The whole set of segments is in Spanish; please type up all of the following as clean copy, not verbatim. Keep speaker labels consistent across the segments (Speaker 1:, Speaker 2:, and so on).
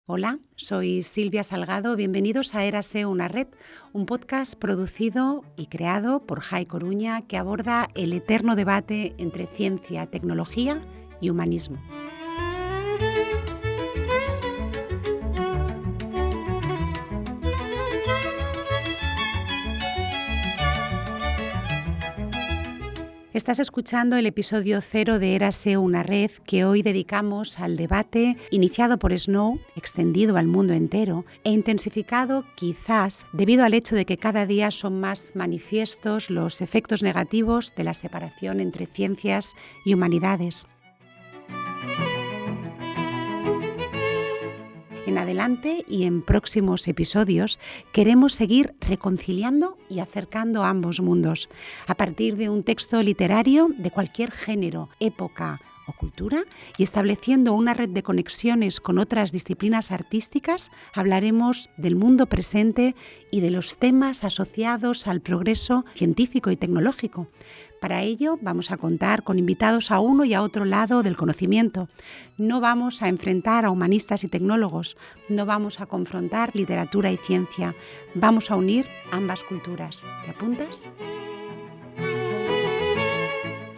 Speaker 1: Hola, soy Silvia Salgado. Bienvenidos a Érase una red, un podcast producido y creado por Jai Coruña que aborda el eterno debate entre ciencia, tecnología y humanismo. Estás escuchando el episodio 0 de Érase una red que hoy dedicamos al debate iniciado por Snow, extendido al mundo entero e intensificado quizás debido al hecho de que cada día son más manifiestos los efectos negativos de la separación entre ciencias y humanidades. En adelante y en próximos episodios queremos seguir reconciliando y acercando ambos mundos a partir de un texto literario de cualquier género, época o cultura y estableciendo una red de conexiones con otras disciplinas artísticas, hablaremos del mundo presente y de los temas asociados al progreso científico y tecnológico. Para ello vamos a contar con invitados a uno y a otro lado del conocimiento. No vamos a enfrentar a humanistas y tecnólogos, no vamos a confrontar literatura y ciencia, vamos a unir ambas culturas. ¿Te apuntas?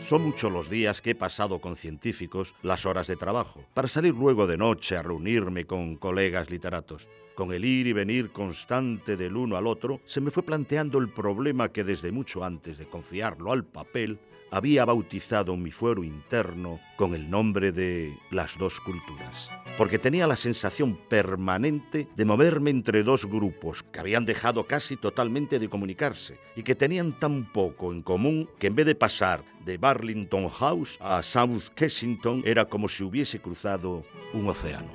Speaker 2: Son muchos los días que he pasado con científicos las horas de trabajo, para salir luego de noche a reunirme con colegas literatos. Con el ir y venir constante del uno al otro, se me fue planteando el problema que desde mucho antes de confiarlo al papel, había bautizado en mi fuero interno con el nombre de las dos culturas. Porque tenía la sensación permanente de moverme entre dos grupos que habían dejado casi totalmente de comunicarse y que tenían tan poco en común que en vez de pasar de Burlington House a South Kensington era como si hubiese cruzado un océano.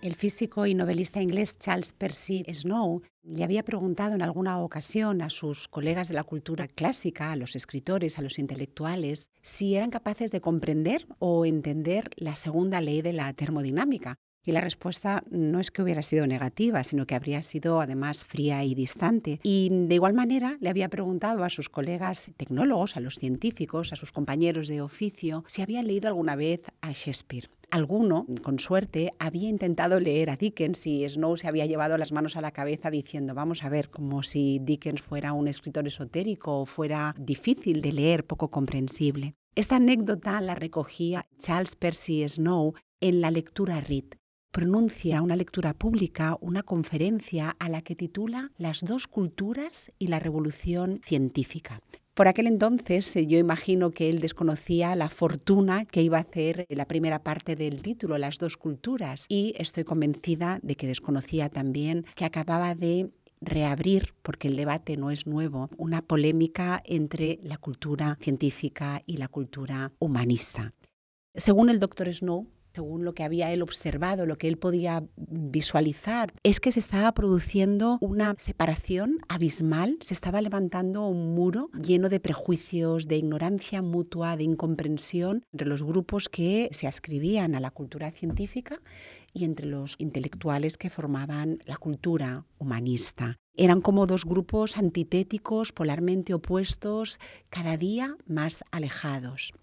Speaker 1: El físico y novelista inglés Charles Percy Snow le había preguntado en alguna ocasión a sus colegas de la cultura clásica, a los escritores, a los intelectuales, si eran capaces de comprender o entender la segunda ley de la termodinámica. Y la respuesta no es que hubiera sido negativa, sino que habría sido además fría y distante. Y de igual manera le había preguntado a sus colegas tecnólogos, a los científicos, a sus compañeros de oficio, si habían leído alguna vez a Shakespeare. Alguno, con suerte, había intentado leer a Dickens y Snow se había llevado las manos a la cabeza diciendo, vamos a ver, como si Dickens fuera un escritor esotérico o fuera difícil de leer, poco comprensible. Esta anécdota la recogía Charles Percy Snow en la lectura RIT. Pronuncia una lectura pública, una conferencia a la que titula Las dos culturas y la revolución científica. Por aquel entonces yo imagino que él desconocía la fortuna que iba a hacer la primera parte del título, Las dos culturas, y estoy convencida de que desconocía también que acababa de reabrir, porque el debate no es nuevo, una polémica entre la cultura científica y la cultura humanista. Según el doctor Snow, según lo que había él observado, lo que él podía visualizar, es que se estaba produciendo una separación abismal, se estaba levantando un muro lleno de prejuicios, de ignorancia mutua, de incomprensión entre los grupos que se adscribían a la cultura científica y entre los intelectuales que formaban la cultura humanista. Eran como dos grupos antitéticos, polarmente opuestos, cada día más alejados.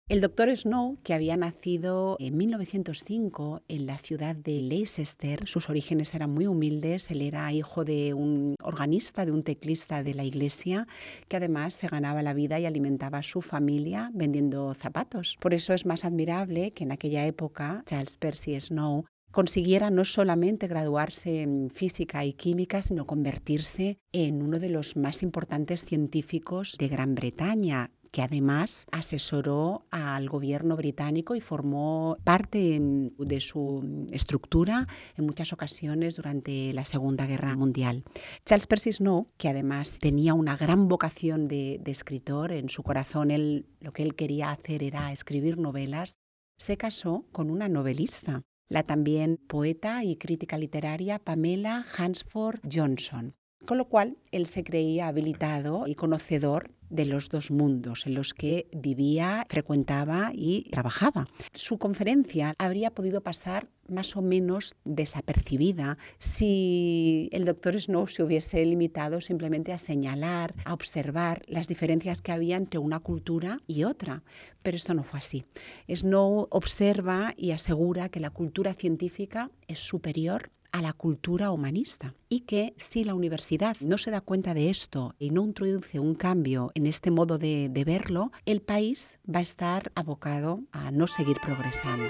Speaker 1: El doctor Snow, que había nacido en 1905 en la ciudad de Leicester, sus orígenes eran muy humildes, él era hijo de un organista, de un teclista de la iglesia, que además se ganaba la vida y alimentaba a su familia vendiendo zapatos. Por eso es más admirable que en aquella época Charles Percy Snow consiguiera no solamente graduarse en física y química, sino convertirse en uno de los más importantes científicos de Gran Bretaña, que además asesoró al gobierno británico y formó parte de su estructura en muchas ocasiones durante la Segunda Guerra Mundial. Charles Percy Snow, que además tenía una gran vocación de escritor, en su corazón lo que él quería hacer era escribir novelas, se casó con una novelista, la también poeta y crítica literaria Pamela Hansford Johnson. Con lo cual, él se creía habilitado y conocedor de los dos mundos en los que vivía, frecuentaba y trabajaba. Su conferencia habría podido pasar más o menos desapercibida si el doctor Snow se hubiese limitado simplemente a señalar, a observar las diferencias que había entre una cultura y otra. Pero esto no fue así. Snow observa y asegura que la cultura científica es superior a la cultura humanista y que si la universidad no se da cuenta de esto y no introduce un cambio en este modo de verlo, el país va a estar abocado a no seguir progresando.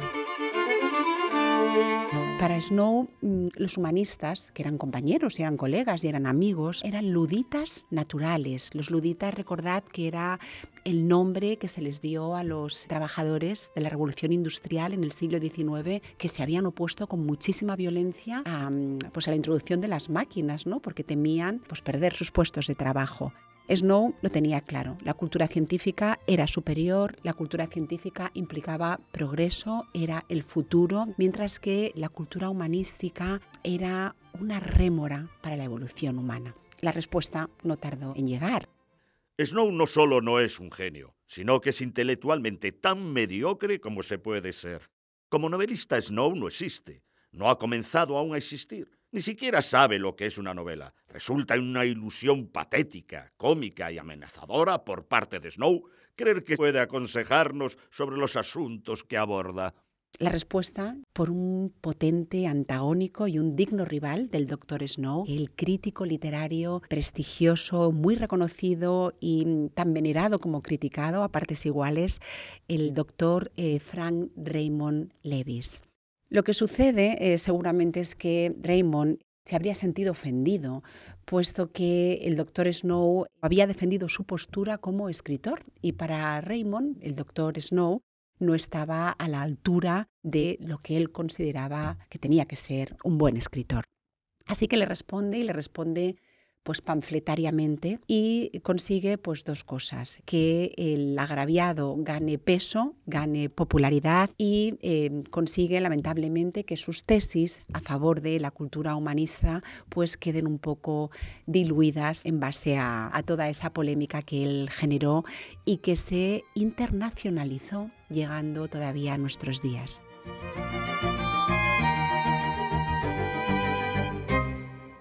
Speaker 1: Para Snow, los humanistas, que eran compañeros y eran colegas y eran amigos, eran luditas naturales. Los luditas, recordad que era el nombre que se les dio a los trabajadores de la Revolución Industrial en el siglo XIX, que se habían opuesto con muchísima violencia a la introducción de las máquinas, ¿no? Porque temían perder sus puestos de trabajo. Snow lo tenía claro, la cultura científica era superior, la cultura científica implicaba progreso, era el futuro, mientras que la cultura humanística era una rémora para la evolución humana. La respuesta no tardó en llegar.
Speaker 2: Snow no solo no es un genio, sino que es intelectualmente tan mediocre como se puede ser. Como novelista, Snow no existe, no ha comenzado aún a existir. Ni siquiera sabe lo que es una novela. Resulta una ilusión patética, cómica y amenazadora por parte de Snow creer que puede aconsejarnos sobre los asuntos que aborda.
Speaker 1: La respuesta por un potente antagónico y un digno rival del Dr. Snow, el crítico literario prestigioso, muy reconocido y tan venerado como criticado a partes iguales, el Dr. Frank Raymond Lewis. Lo que sucede seguramente es que Raymond se habría sentido ofendido, puesto que el Dr. Snow había defendido su postura como escritor y para Raymond, el Dr. Snow, no estaba a la altura de lo que él consideraba que tenía que ser un buen escritor. Así que le responde panfletariamente y consigue dos cosas, que el agraviado gane peso, gane popularidad y consigue lamentablemente que sus tesis a favor de la cultura humanista queden un poco diluidas en base a toda esa polémica que él generó y que se internacionalizó llegando todavía a nuestros días.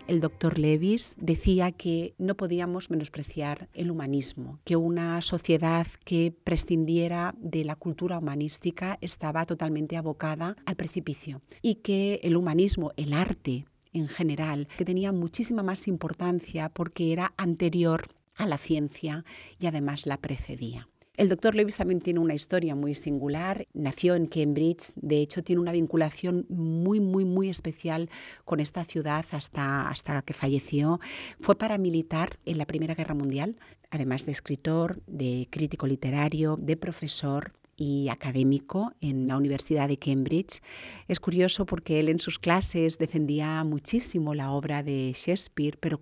Speaker 1: El doctor Lewis decía que no podíamos menospreciar el humanismo, que una sociedad que prescindiera de la cultura humanística estaba totalmente abocada al precipicio y que el humanismo, el arte en general, que tenía muchísima más importancia porque era anterior a la ciencia y además la precedía. El doctor Lewis también tiene una historia muy singular. Nació en Cambridge, de hecho tiene una vinculación muy especial con esta ciudad hasta que falleció. Fue paramilitar en la Primera Guerra Mundial, además de escritor, de crítico literario, de profesor y académico en la Universidad de Cambridge. Es curioso porque él en sus clases defendía muchísimo la obra de Shakespeare, pero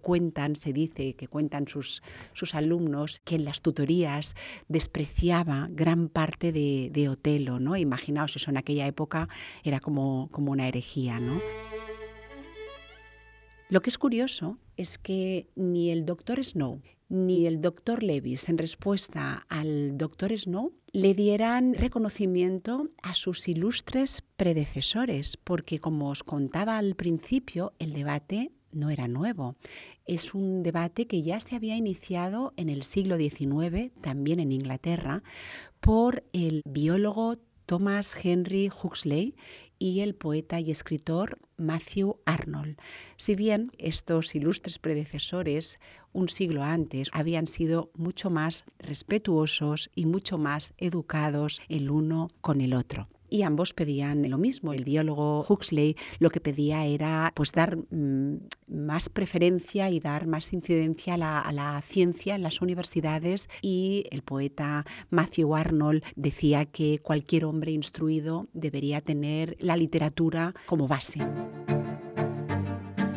Speaker 1: se dice que cuentan sus alumnos que en las tutorías despreciaba gran parte de Otelo, ¿no? Imaginaos, eso en aquella época era como una herejía, ¿no? Lo que es curioso es que ni el Dr. Snow ni el Dr. Lewis, en respuesta al Dr. Snow, le dieran reconocimiento a sus ilustres predecesores, porque como os contaba al principio, el debate no era nuevo. Es un debate que ya se había iniciado en el siglo XIX, también en Inglaterra, por el biólogo Thomas Henry Huxley y el poeta y escritor Matthew Arnold. Si bien estos ilustres predecesores, un siglo antes, habían sido mucho más respetuosos y mucho más educados el uno con el otro. Y ambos pedían lo mismo. El biólogo Huxley lo que pedía era dar más preferencia y dar más incidencia a la ciencia en las universidades, y el poeta Matthew Arnold decía que cualquier hombre instruido debería tener la literatura como base.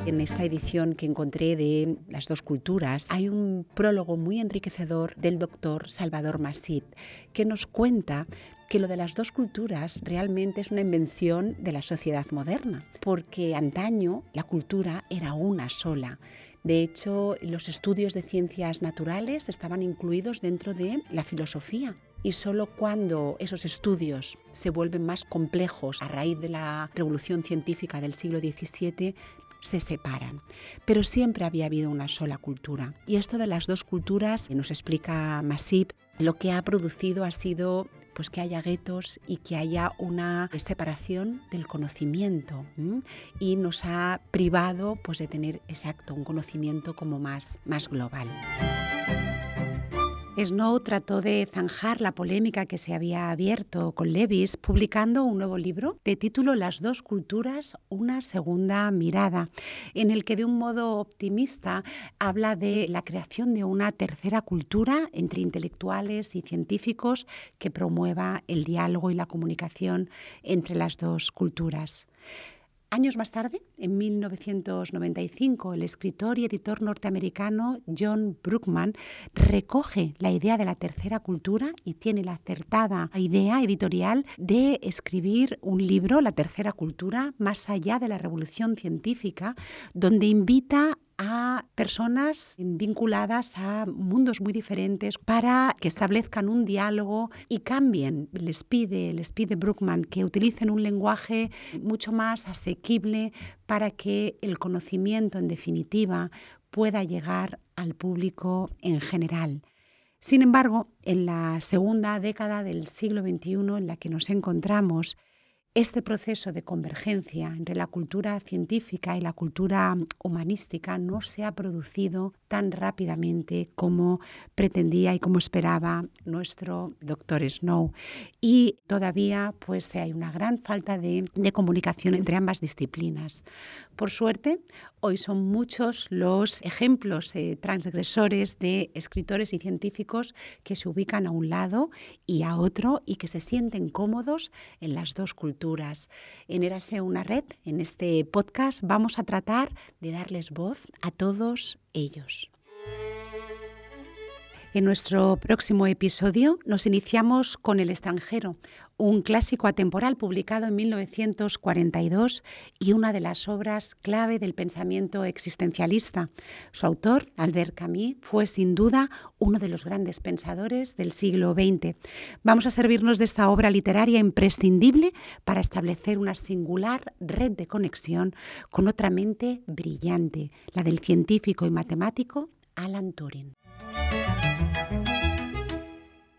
Speaker 1: En esta edición que encontré de Las dos culturas hay un prólogo muy enriquecedor del doctor Salvador Masip, que nos cuenta que lo de las dos culturas realmente es una invención de la sociedad moderna, porque antaño la cultura era una sola. De hecho, los estudios de ciencias naturales estaban incluidos dentro de la filosofía. Y solo cuando esos estudios se vuelven más complejos a raíz de la revolución científica del siglo XVII, se separan. Pero siempre había habido una sola cultura. Y esto de las dos culturas, nos explica Masip, lo que ha producido ha sido pues que haya guetos y que haya una separación del conocimiento, y nos ha privado pues de tener un conocimiento como más global. Snow trató de zanjar la polémica que se había abierto con Lewis publicando un nuevo libro de título Las dos culturas, una segunda mirada, en el que de un modo optimista habla de la creación de una tercera cultura entre intelectuales y científicos que promueva el diálogo y la comunicación entre las dos culturas. Años más tarde, en 1995, el escritor y editor norteamericano John Bruckman recoge la idea de la tercera cultura y tiene la acertada idea editorial de escribir un libro, La tercera cultura, más allá de la revolución científica, donde invita a personas vinculadas a mundos muy diferentes para que establezcan un diálogo y cambien. Les pide Bruckman que utilicen un lenguaje mucho más asequible para que el conocimiento, en definitiva, pueda llegar al público en general. Sin embargo, en la segunda década del siglo XXI en la que nos encontramos, este proceso de convergencia entre la cultura científica y la cultura humanística no se ha producido tan rápidamente como pretendía y como esperaba nuestro doctor Snow. Y todavía pues, hay una gran falta de comunicación entre ambas disciplinas. Por suerte, hoy son muchos los ejemplos transgresores de escritores y científicos que se ubican a un lado y a otro y que se sienten cómodos en las dos culturas. En Érase una red, en este podcast, vamos a tratar de darles voz a todos ellos. En nuestro próximo episodio nos iniciamos con El extranjero, un clásico atemporal publicado en 1942 y una de las obras clave del pensamiento existencialista. Su autor, Albert Camus, fue sin duda uno de los grandes pensadores del siglo XX. Vamos a servirnos de esta obra literaria imprescindible para establecer una singular red de conexión con otra mente brillante, la del científico y matemático Alan Turing.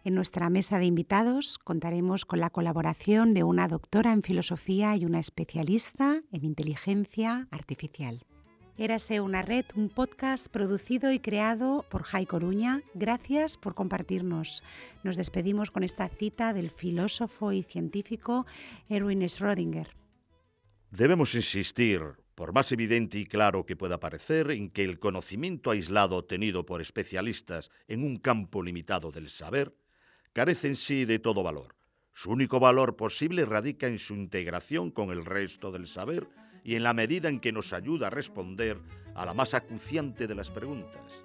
Speaker 1: En nuestra mesa de invitados contaremos con la colaboración de una doctora en filosofía y una especialista en inteligencia artificial. Érase una red, un podcast producido y creado por Jai Coruña. Gracias por compartirnos. Nos despedimos con esta cita del filósofo y científico Erwin Schrödinger.
Speaker 2: Debemos insistir, por más evidente y claro que pueda parecer, en que el conocimiento aislado obtenido por especialistas en un campo limitado del saber carece en sí de todo valor. Su único valor posible radica en su integración con el resto del saber y en la medida en que nos ayuda a responder a la más acuciante de las preguntas.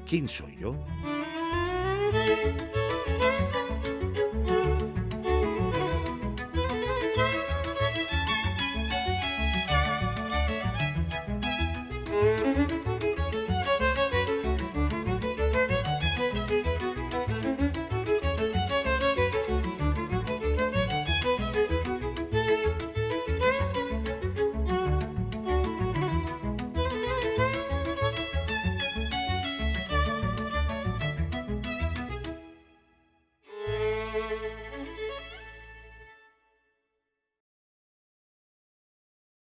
Speaker 2: ¿Quién soy yo?